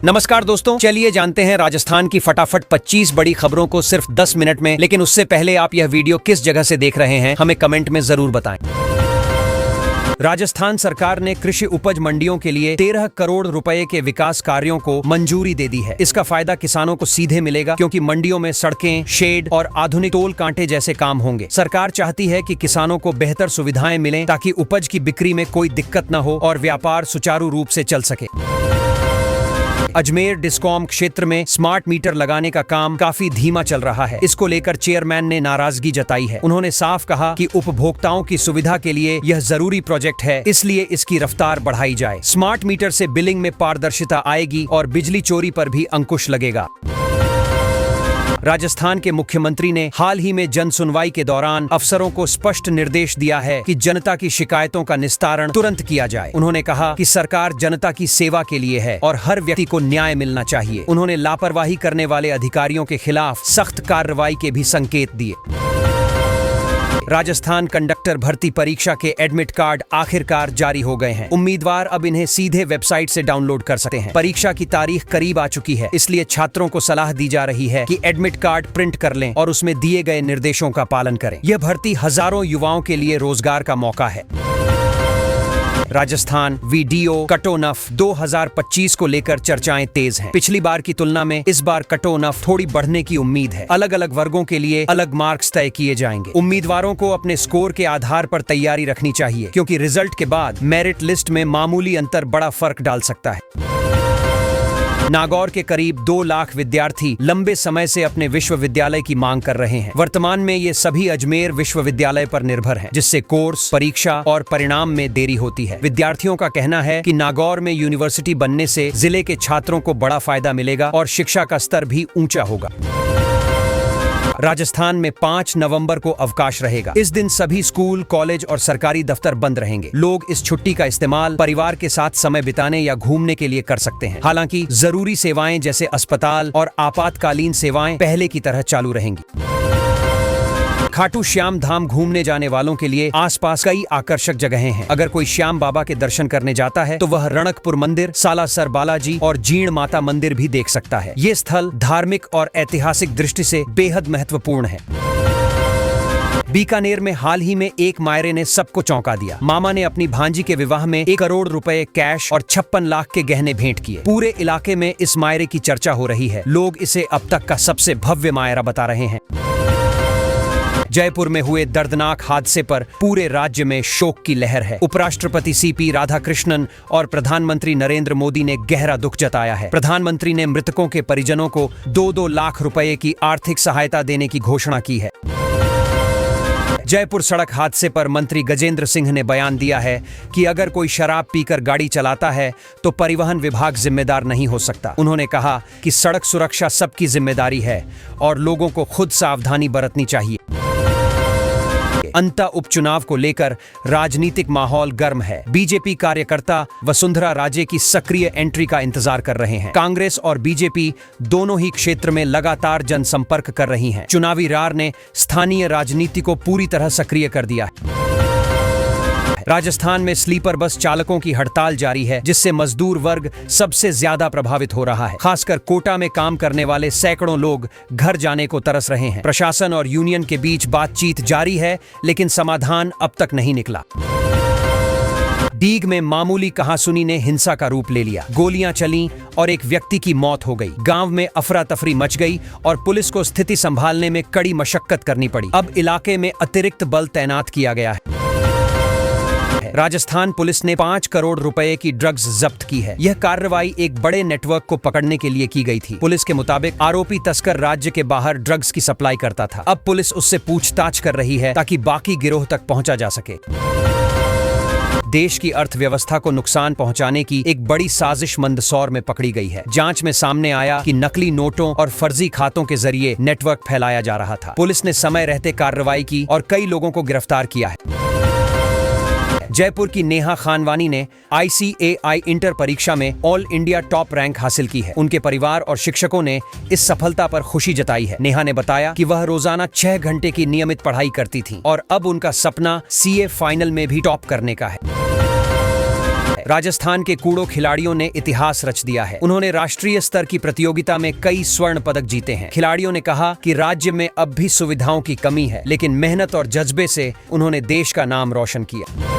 नमस्कार दोस्तों, चलिए जानते हैं राजस्थान की फटाफट 25 बड़ी खबरों को सिर्फ 10 मिनट में। लेकिन उससे पहले आप यह वीडियो किस जगह से देख रहे हैं हमें कमेंट में जरूर बताएं। राजस्थान सरकार ने कृषि उपज मंडियों के लिए 13 करोड़ रुपए के विकास कार्यों को मंजूरी दे दी है। इसका फायदा किसानों को सीधे मिलेगा क्योंकि मंडियों में सड़कें, शेड और आधुनिक तोल कांटे जैसे काम होंगे। सरकार चाहती है कि किसानों को बेहतर सुविधाएं मिलें ताकि उपज की बिक्री में कोई दिक्कत न हो और व्यापार सुचारू रूप से चल सके। अजमेर डिस्कॉम क्षेत्र में स्मार्ट मीटर लगाने का काम काफी धीमा चल रहा है। इसको लेकर चेयरमैन ने नाराजगी जताई है। उन्होंने साफ कहा कि उपभोक्ताओं की सुविधा के लिए यह जरूरी प्रोजेक्ट है, इसलिए इसकी रफ्तार बढ़ाई जाए। स्मार्ट मीटर से बिलिंग में पारदर्शिता आएगी और बिजली चोरी पर भी अंकुश लगेगा। राजस्थान के मुख्यमंत्री ने हाल ही में जन सुनवाई के दौरान अफसरों को स्पष्ट निर्देश दिया है कि जनता की शिकायतों का निस्तारण तुरंत किया जाए। उन्होंने कहा कि सरकार जनता की सेवा के लिए है और हर व्यक्ति को न्याय मिलना चाहिए। उन्होंने लापरवाही करने वाले अधिकारियों के खिलाफ सख्त कार्रवाई के भी संकेत दिए। राजस्थान कंडक्टर भर्ती परीक्षा के एडमिट कार्ड आखिरकार जारी हो गए हैं। उम्मीदवार अब इन्हें सीधे वेबसाइट से डाउनलोड कर सकते हैं। परीक्षा की तारीख करीब आ चुकी है, इसलिए छात्रों को सलाह दी जा रही है कि एडमिट कार्ड प्रिंट कर लें और उसमें दिए गए निर्देशों का पालन करें। यह भर्ती हजारों युवाओं के लिए रोजगार का मौका है। राजस्थान वीडियो कटोनफ 2025 को लेकर चर्चाएं तेज हैं। पिछली बार की तुलना में इस बार कटोनफ थोड़ी बढ़ने की उम्मीद है। अलग अलग वर्गों के लिए अलग मार्क्स तय किए जाएंगे। उम्मीदवारों को अपने स्कोर के आधार पर तैयारी रखनी चाहिए क्योंकि रिजल्ट के बाद मेरिट लिस्ट में मामूली अंतर बड़ा फर्क डाल सकता है। नागौर के करीब 2 लाख विद्यार्थी लंबे समय से अपने विश्वविद्यालय की मांग कर रहे हैं। वर्तमान में ये सभी अजमेर विश्वविद्यालय पर निर्भर हैं, जिससे कोर्स, परीक्षा और परिणाम में देरी होती है। विद्यार्थियों का कहना है कि नागौर में यूनिवर्सिटी बनने से जिले के छात्रों को बड़ा फायदा मिलेगा और शिक्षा का स्तर भी ऊंचा होगा। राजस्थान में 5 नवंबर को अवकाश रहेगा। इस दिन सभी स्कूल, कॉलेज और सरकारी दफ्तर बंद रहेंगे। लोग इस छुट्टी का इस्तेमाल परिवार के साथ समय बिताने या घूमने के लिए कर सकते हैं। हालांकि जरूरी सेवाएं जैसे अस्पताल और आपातकालीन सेवाएं पहले की तरह चालू रहेंगी। खाटू श्याम धाम घूमने जाने वालों के लिए आसपास कई आकर्षक जगहें हैं। अगर कोई श्याम बाबा के दर्शन करने जाता है तो वह रणकपुर मंदिर, सालासर बालाजी और जीण माता मंदिर भी देख सकता है। ये स्थल धार्मिक और ऐतिहासिक दृष्टि से बेहद महत्वपूर्ण है। बीकानेर में हाल ही में एक मायरे ने सबको चौंका दिया। मामा ने अपनी भांजी के विवाह में 1 करोड़ रुपए कैश और 56 लाख के गहने भेंट किए। पूरे इलाके में इस मायरे की चर्चा हो रही है। लोग इसे अब तक का सबसे भव्य मायरा बता रहे हैं। जयपुर में हुए दर्दनाक हादसे पर पूरे राज्य में शोक की लहर है। उपराष्ट्रपति सीपी राधाकृष्णन और प्रधानमंत्री नरेंद्र मोदी ने गहरा दुख जताया है। प्रधानमंत्री ने मृतकों के परिजनों को 2-2 लाख रुपए की आर्थिक सहायता देने की घोषणा की है। जयपुर सड़क हादसे पर मंत्री गजेंद्र सिंह ने बयान दिया है कि अगर कोई शराब पीकर गाड़ी चलाता है तो परिवहन विभाग जिम्मेदार नहीं हो सकता। उन्होंने कहा कि सड़क सुरक्षा सबकी जिम्मेदारी है और लोगों को खुद सावधानी बरतनी चाहिए। अंता उपचुनाव को लेकर राजनीतिक माहौल गर्म है। बीजेपी कार्यकर्ता वसुंधरा राजे की सक्रिय एंट्री का इंतजार कर रहे हैं। कांग्रेस और बीजेपी दोनों ही क्षेत्र में लगातार जनसंपर्क कर रही हैं। चुनावी रार ने स्थानीय राजनीति को पूरी तरह सक्रिय कर दिया है। राजस्थान में स्लीपर बस चालकों की हड़ताल जारी है, जिससे मजदूर वर्ग सबसे ज्यादा प्रभावित हो रहा है। खासकर कोटा में काम करने वाले सैकड़ों लोग घर जाने को तरस रहे हैं। प्रशासन और यूनियन के बीच बातचीत जारी है, लेकिन समाधान अब तक नहीं निकला। डीग में मामूली कहासुनी ने हिंसा का रूप ले लिया। गोलियां चलीं और एक व्यक्ति की मौत हो गई। गांव में अफरा तफरी मच गई और पुलिस को स्थिति संभालने में कड़ी मशक्कत करनी पड़ी। अब इलाके में अतिरिक्त बल तैनात किया गया है। राजस्थान पुलिस ने 5 करोड़ रुपए की ड्रग्स जब्त की है। यह कार्रवाई एक बड़े नेटवर्क को पकड़ने के लिए की गई थी। पुलिस के मुताबिक आरोपी तस्कर राज्य के बाहर ड्रग्स की सप्लाई करता था। अब पुलिस उससे पूछताछ कर रही है ताकि बाकी गिरोह तक पहुंचा जा सके। देश की अर्थव्यवस्था को नुकसान पहुंचाने की एक बड़ी साजिश मंदसौर में पकड़ी गई है। जांच में सामने आया कि नकली नोटों और फर्जी खातों के जरिए नेटवर्क फैलाया जा रहा था। पुलिस ने समय रहते कार्रवाई की और कई लोगों को गिरफ्तार किया है। जयपुर की नेहा खानवानी ने ICAI इंटर परीक्षा में ऑल इंडिया टॉप रैंक हासिल की है। उनके परिवार और शिक्षकों ने इस सफलता पर खुशी जताई है। नेहा ने बताया कि वह रोजाना 6 घंटे की नियमित पढ़ाई करती थी और अब उनका सपना CA फाइनल में भी टॉप करने का है। है। राजस्थान के कूड़ो खिलाड़ियों ने इतिहास रच दिया है। उन्होंने राष्ट्रीय स्तर की प्रतियोगिता में कई स्वर्ण पदक जीते हैं। खिलाड़ियों ने कहा कि राज्य में अब भी सुविधाओं की कमी है, लेकिन मेहनत और जज्बे से उन्होंने देश का नाम रोशन किया।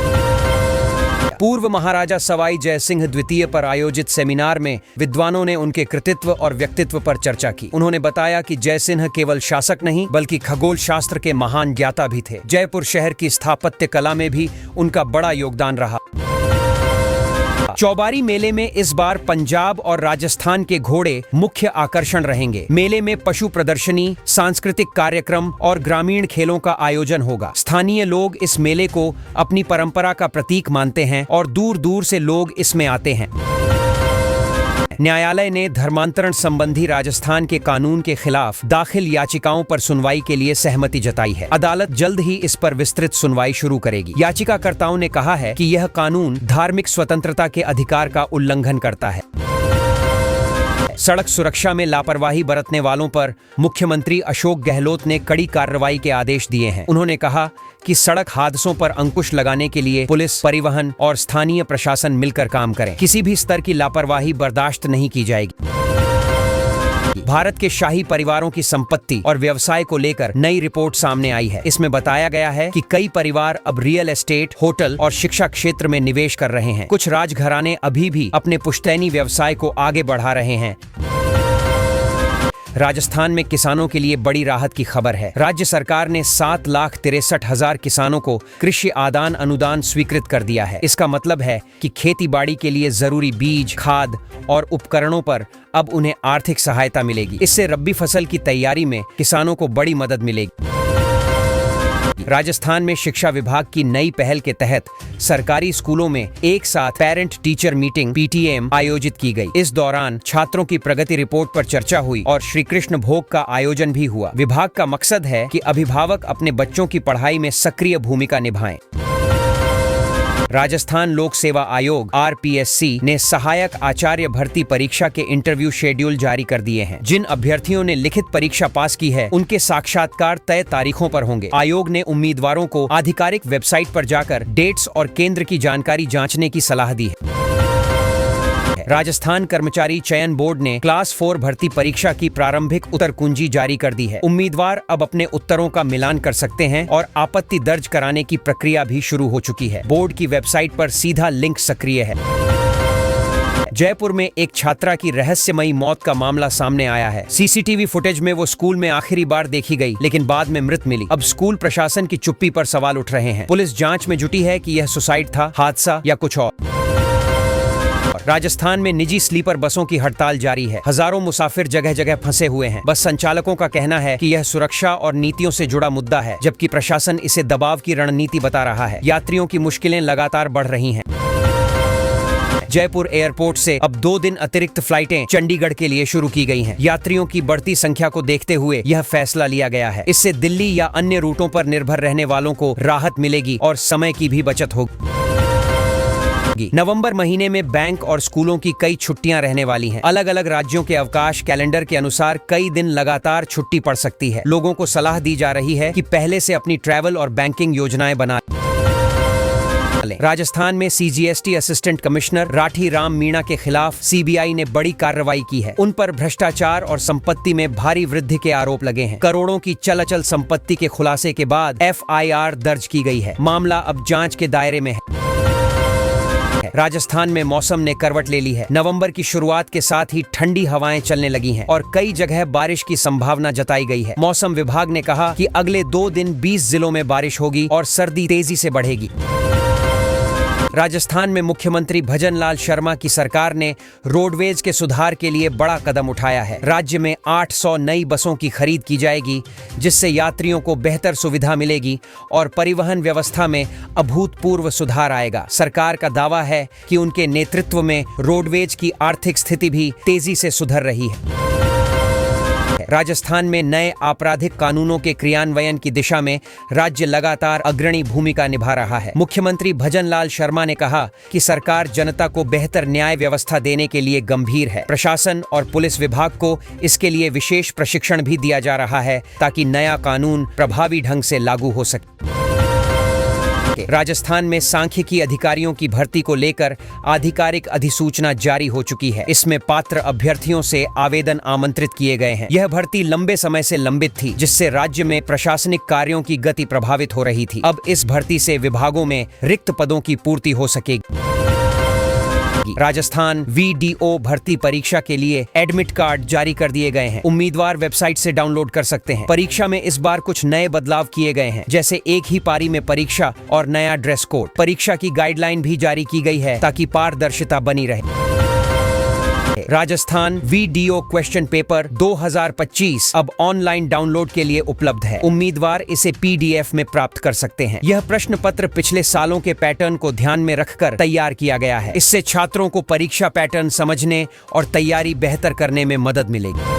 पूर्व महाराजा सवाई जय सिंह द्वितीय पर आयोजित सेमिनार में विद्वानों ने उनके कृतित्व और व्यक्तित्व पर चर्चा की। उन्होंने बताया कि जय सिंह केवल शासक नहीं बल्कि खगोल शास्त्र के महान ज्ञाता भी थे। जयपुर शहर की स्थापत्य कला में भी उनका बड़ा योगदान रहा। चौबारी मेले में इस बार पंजाब और राजस्थान के घोड़े मुख्य आकर्षण रहेंगे। मेले में पशु प्रदर्शनी, सांस्कृतिक कार्यक्रम और ग्रामीण खेलों का आयोजन होगा। स्थानीय लोग इस मेले को अपनी परंपरा का प्रतीक मानते हैं और दूर दूर से लोग इसमें आते हैं। न्यायालय ने धर्मांतरण संबंधी राजस्थान के कानून के खिलाफ दाखिल याचिकाओं पर सुनवाई के लिए सहमति जताई है। अदालत जल्द ही इस पर विस्तृत सुनवाई शुरू करेगी। याचिकाकर्ताओं ने कहा है कि यह कानून धार्मिक स्वतंत्रता के अधिकार का उल्लंघन करता है। सड़क सुरक्षा में लापरवाही बरतने वालों पर मुख्यमंत्री अशोक गहलोत ने कड़ी कार्रवाई के आदेश दिए हैं। उन्होंने कहा कि सड़क हादसों पर अंकुश लगाने के लिए पुलिस, परिवहन और स्थानीय प्रशासन मिलकर काम करें। किसी भी स्तर की लापरवाही बर्दाश्त नहीं की जाएगी। भारत के शाही परिवारों की संपत्ति और व्यवसाय को लेकर नई रिपोर्ट सामने आई है। इसमें बताया गया है कि कई परिवार अब रियल एस्टेट, होटल और शिक्षा क्षेत्र में निवेश कर रहे हैं। कुछ राजघराने अभी भी अपने पुश्तैनी व्यवसाय को आगे बढ़ा रहे हैं। राजस्थान में किसानों के लिए बड़ी राहत की खबर है। राज्य सरकार ने 7,63,000 किसानों को कृषि आदान अनुदान स्वीकृत कर दिया है। इसका मतलब है कि खेती बाड़ी के लिए जरूरी बीज, खाद और उपकरणों पर अब उन्हें आर्थिक सहायता मिलेगी। इससे रब्बी फसल की तैयारी में किसानों को बड़ी मदद मिलेगी। राजस्थान में शिक्षा विभाग की नई पहल के तहत सरकारी स्कूलों में एक साथ पेरेंट टीचर मीटिंग (PTM) आयोजित की गई। इस दौरान छात्रों की प्रगति रिपोर्ट पर चर्चा हुई और श्री कृष्ण भोग का आयोजन भी हुआ। विभाग का मकसद है कि अभिभावक अपने बच्चों की पढ़ाई में सक्रिय भूमिका निभाएं। राजस्थान लोक सेवा आयोग (RPSC) ने सहायक आचार्य भर्ती परीक्षा के इंटरव्यू शेड्यूल जारी कर दिए हैं। जिन अभ्यर्थियों ने लिखित परीक्षा पास की है, उनके साक्षात्कार तय तारीखों पर होंगे। आयोग ने उम्मीदवारों को आधिकारिक वेबसाइट पर जाकर डेट्स और केंद्र की जानकारी जांचने की सलाह दी है। राजस्थान कर्मचारी चयन बोर्ड ने क्लास 4 भर्ती परीक्षा की प्रारंभिक उत्तर कुंजी जारी कर दी है। उम्मीदवार अब अपने उत्तरों का मिलान कर सकते हैं और आपत्ति दर्ज कराने की प्रक्रिया भी शुरू हो चुकी है। बोर्ड की वेबसाइट पर सीधा लिंक सक्रिय है। जयपुर में एक छात्रा की रहस्यमयी मौत का मामला सामने आया है। CCTV फुटेज में वो स्कूल में आखिरी बार देखी गई, लेकिन बाद में मृत मिली। अब स्कूल प्रशासन की चुप्पी पर सवाल उठ रहे हैं। पुलिस जांच में जुटी है कि यह सुसाइड था, हादसा या कुछ और। राजस्थान में निजी स्लीपर बसों की हड़ताल जारी है। हजारों मुसाफिर जगह जगह फंसे हुए हैं। बस संचालकों का कहना है कि यह सुरक्षा और नीतियों से जुड़ा मुद्दा है, जबकि प्रशासन इसे दबाव की रणनीति बता रहा है। यात्रियों की मुश्किलें लगातार बढ़ रही हैं। जयपुर एयरपोर्ट से अब 2 दिन अतिरिक्त फ्लाइटें चंडीगढ़ के लिए शुरू की गई हैं। यात्रियों की बढ़ती संख्या को देखते हुए यह फैसला लिया गया है। इससे दिल्ली या अन्य रूटों पर निर्भर रहने वालों को राहत मिलेगी और समय की भी बचत होगी। नवंबर महीने में बैंक और स्कूलों की कई छुट्टियां रहने वाली हैं। अलग अलग राज्यों के अवकाश कैलेंडर के अनुसार कई दिन लगातार छुट्टी पड़ सकती है। लोगों को सलाह दी जा रही है कि पहले से अपनी ट्रैवल और बैंकिंग योजनाएं बना लें। राजस्थान में CGST assistant commissioner Rathi Ram Meena के खिलाफ CBI ने बड़ी कार्रवाई की है। उन पर भ्रष्टाचार और संपत्ति में भारी वृद्धि के आरोप लगे हैं। करोड़ों की चल अचल संपत्ति के खुलासे के बाद FIR दर्ज की गई है। मामला अब जांच के दायरे में है। राजस्थान में मौसम ने करवट ले ली है। नवंबर की शुरुआत के साथ ही ठंडी हवाएं चलने लगी हैं और कई जगह बारिश की संभावना जताई गई है। मौसम विभाग ने कहा कि अगले 2 दिन 20 जिलों में बारिश होगी और सर्दी तेजी से बढ़ेगी। राजस्थान में मुख्यमंत्री भजन लाल शर्मा की सरकार ने रोडवेज के सुधार के लिए बड़ा कदम उठाया है। राज्य में 800 नई बसों की खरीद की जाएगी, जिससे यात्रियों को बेहतर सुविधा मिलेगी और परिवहन व्यवस्था में अभूतपूर्व सुधार आएगा। सरकार का दावा है कि उनके नेतृत्व में रोडवेज की आर्थिक स्थिति भी तेजी से सुधर रही है। राजस्थान में नए आपराधिक कानूनों के क्रियान्वयन की दिशा में राज्य लगातार अग्रणी भूमिका निभा रहा है। मुख्यमंत्री भजन लाल शर्मा ने कहा कि सरकार जनता को बेहतर न्याय व्यवस्था देने के लिए गंभीर है। प्रशासन और पुलिस विभाग को इसके लिए विशेष प्रशिक्षण भी दिया जा रहा है ताकि नया कानून प्रभावी ढंग से लागू हो सके। राजस्थान में सांख्यिकी अधिकारियों की भर्ती को लेकर आधिकारिक अधिसूचना जारी हो चुकी है। इसमें पात्र अभ्यर्थियों से आवेदन आमंत्रित किए गए हैं। यह भर्ती लंबे समय से लंबित थी, जिससे राज्य में प्रशासनिक कार्यों की गति प्रभावित हो रही थी। अब इस भर्ती से विभागों में रिक्त पदों की पूर्ति हो सकेगी। राजस्थान VDO भर्ती परीक्षा के लिए एडमिट कार्ड जारी कर दिए गए हैं। उम्मीदवार वेबसाइट से डाउनलोड कर सकते हैं। परीक्षा में इस बार कुछ नए बदलाव किए गए हैं, जैसे एक ही पारी में परीक्षा और नया ड्रेस कोड। परीक्षा की गाइडलाइन भी जारी की गई है ताकि पारदर्शिता बनी रहे। राजस्थान VDO क्वेश्चन पेपर 2025 अब ऑनलाइन डाउनलोड के लिए उपलब्ध है। उम्मीदवार इसे PDF में प्राप्त कर सकते हैं। यह प्रश्न पत्र पिछले सालों के पैटर्न को ध्यान में रखकर तैयार किया गया है। इससे छात्रों को परीक्षा पैटर्न समझने और तैयारी बेहतर करने में मदद मिलेगी।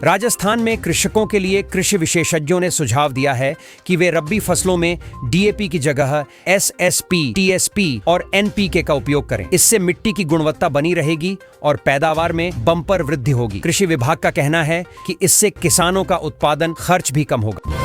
राजस्थान में कृषकों के लिए कृषि विशेषज्ञों ने सुझाव दिया है कि वे रबी फसलों में DAP की जगह SSP, TSP और NPK का उपयोग करें। इससे मिट्टी की गुणवत्ता बनी रहेगी और पैदावार में बम्पर वृद्धि होगी। कृषि विभाग का कहना है कि इससे किसानों का उत्पादन खर्च भी कम होगा।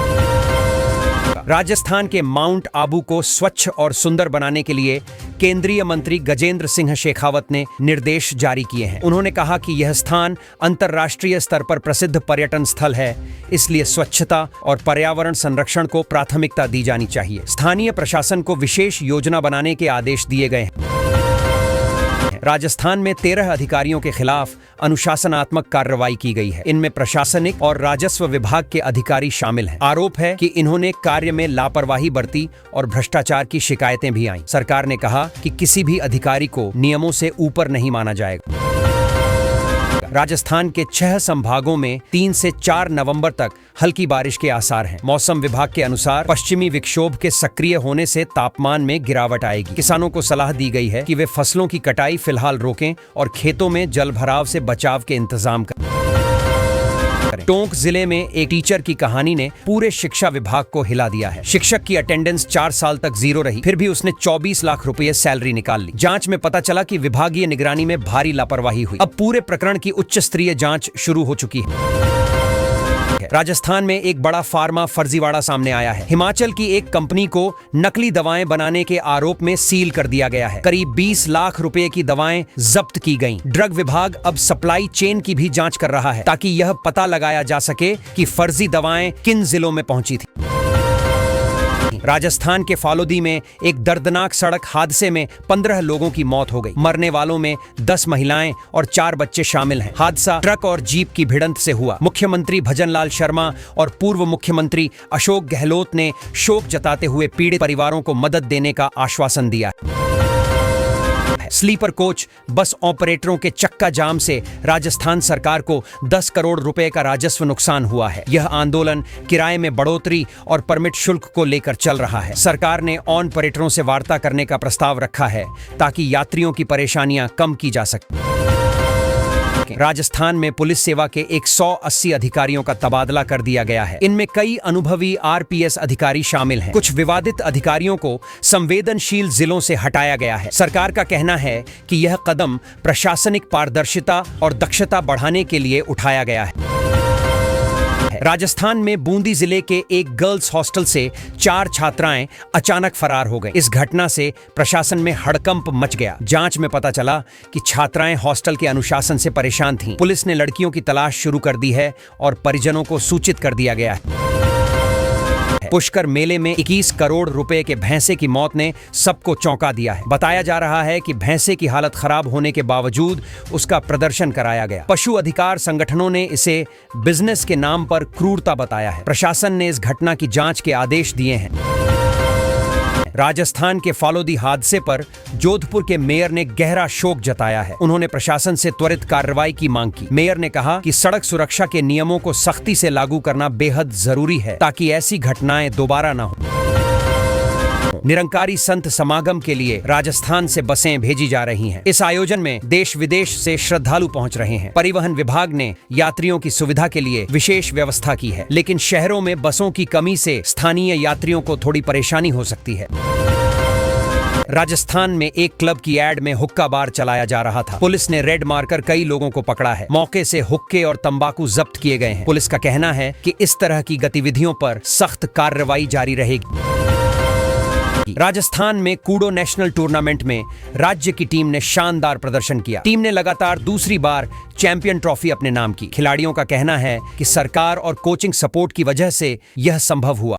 राजस्थान के माउंट आबू को स्वच्छ और सुंदर बनाने के लिए केंद्रीय मंत्री गजेंद्र सिंह शेखावत ने निर्देश जारी किए हैं। उन्होंने कहा कि यह स्थान अंतर्राष्ट्रीय स्तर पर प्रसिद्ध पर्यटन स्थल है, इसलिए स्वच्छता और पर्यावरण संरक्षण को प्राथमिकता दी जानी चाहिए। स्थानीय प्रशासन को विशेष योजना बनाने के आदेश दिए गए हैं। राजस्थान में 13 अधिकारियों के खिलाफ अनुशासनात्मक कार्रवाई की गई है। इनमें प्रशासनिक और राजस्व विभाग के अधिकारी शामिल हैं। आरोप है कि इन्होंने कार्य में लापरवाही बरती और भ्रष्टाचार की शिकायतें भी आईं। सरकार ने कहा कि किसी भी अधिकारी को नियमों से ऊपर नहीं माना जाएगा। राजस्थान के 6 संभागों में 3 से 4 नवंबर तक हल्की बारिश के आसार हैं। मौसम विभाग के अनुसार पश्चिमी विक्षोभ के सक्रिय होने से तापमान में गिरावट आएगी। किसानों को सलाह दी गई है कि वे फसलों की कटाई फिलहाल रोकें और खेतों में जलभराव से बचाव के इंतजाम करें। टोंक जिले में एक टीचर की कहानी ने पूरे शिक्षा विभाग को हिला दिया है। शिक्षक की अटेंडेंस 4 साल तक 0 रही, फिर भी उसने 24 लाख रुपए सैलरी निकाल ली। जांच में पता चला कि विभागीय निगरानी में भारी लापरवाही हुई। अब पूरे प्रकरण की उच्च स्तरीय जांच शुरू हो चुकी है। राजस्थान में एक बड़ा फार्मा फर्जीवाड़ा सामने आया है। हिमाचल की एक कंपनी को नकली दवाएं बनाने के आरोप में सील कर दिया गया है। करीब 20 लाख रुपए की दवाएं जब्त की गईं। ड्रग विभाग अब सप्लाई चेन की भी जांच कर रहा है ताकि यह पता लगाया जा सके कि फर्जी दवाएं किन जिलों में पहुंची थी। राजस्थान के फालोदी में एक दर्दनाक सड़क हादसे में 15 लोगों की मौत हो गई। मरने वालों में 10 महिलाएं और 4 बच्चे शामिल हैं। हादसा ट्रक और जीप की भिड़ंत से हुआ। मुख्यमंत्री भजनलाल शर्मा और पूर्व मुख्यमंत्री अशोक गहलोत ने शोक जताते हुए पीड़ित परिवारों को मदद देने का आश्वासन दिया। स्लीपर कोच बस ऑपरेटरों के चक्का जाम से राजस्थान सरकार को 10 करोड़ रुपए का राजस्व नुकसान हुआ है। यह आंदोलन किराए में बढ़ोतरी और परमिट शुल्क को लेकर चल रहा है। सरकार ने ऑपरेटरों से वार्ता करने का प्रस्ताव रखा है ताकि यात्रियों की परेशानियां कम की जा सके। राजस्थान में पुलिस सेवा के 180 अधिकारियों का तबादला कर दिया गया है। इनमें कई अनुभवी RPS अधिकारी शामिल हैं। कुछ विवादित अधिकारियों को संवेदनशील जिलों से हटाया गया है। सरकार का कहना है कि यह कदम प्रशासनिक पारदर्शिता और दक्षता बढ़ाने के लिए उठाया गया है। राजस्थान में बूंदी जिले के एक गर्ल्स हॉस्टल से 4 छात्राएं अचानक फरार हो गईं। इस घटना से प्रशासन में हड़कंप मच गया। जांच में पता चला कि छात्राएं हॉस्टल के अनुशासन से परेशान थीं। पुलिस ने लड़कियों की तलाश शुरू कर दी है और परिजनों को सूचित कर दिया गया है। पुष्कर मेले में 21 करोड़ रुपए के भैंसे की मौत ने सबको चौंका दिया है। बताया जा रहा है कि भैंसे की हालत खराब होने के बावजूद उसका प्रदर्शन कराया गया। पशु अधिकार संगठनों ने इसे बिजनेस के नाम पर क्रूरता बताया है। प्रशासन ने इस घटना की जांच के आदेश दिए हैं। राजस्थान के फालोदी हादसे पर जोधपुर के मेयर ने गहरा शोक जताया है। उन्होंने प्रशासन से त्वरित कार्रवाई की मांग की। मेयर ने कहा कि सड़क सुरक्षा के नियमों को सख्ती से लागू करना बेहद जरूरी है ताकि ऐसी घटनाएं दोबारा न हो। निरंकारी संत समागम के लिए राजस्थान से बसें भेजी जा रही हैं। इस आयोजन में देश विदेश से श्रद्धालु पहुंच रहे हैं। परिवहन विभाग ने यात्रियों की सुविधा के लिए विशेष व्यवस्था की है, लेकिन शहरों में बसों की कमी से स्थानीय यात्रियों को थोड़ी परेशानी हो सकती है। राजस्थान में एक क्लब की एड में हुक्का बार चलाया जा रहा था। पुलिस ने रेड मारकर कई लोगों को पकड़ा है। मौके से हुक्के और तंबाकू जब्त किए गए हैं। पुलिस का कहना है कि इस तरह की गतिविधियों पर सख्त कार्रवाई जारी रहेगी। राजस्थान में कूडो नेशनल टूर्नामेंट में राज्य की टीम ने शानदार प्रदर्शन किया। टीम ने लगातार दूसरी बार चैंपियन ट्रॉफी अपने नाम की। खिलाड़ियों का कहना है कि सरकार और कोचिंग सपोर्ट की वजह से यह संभव हुआ।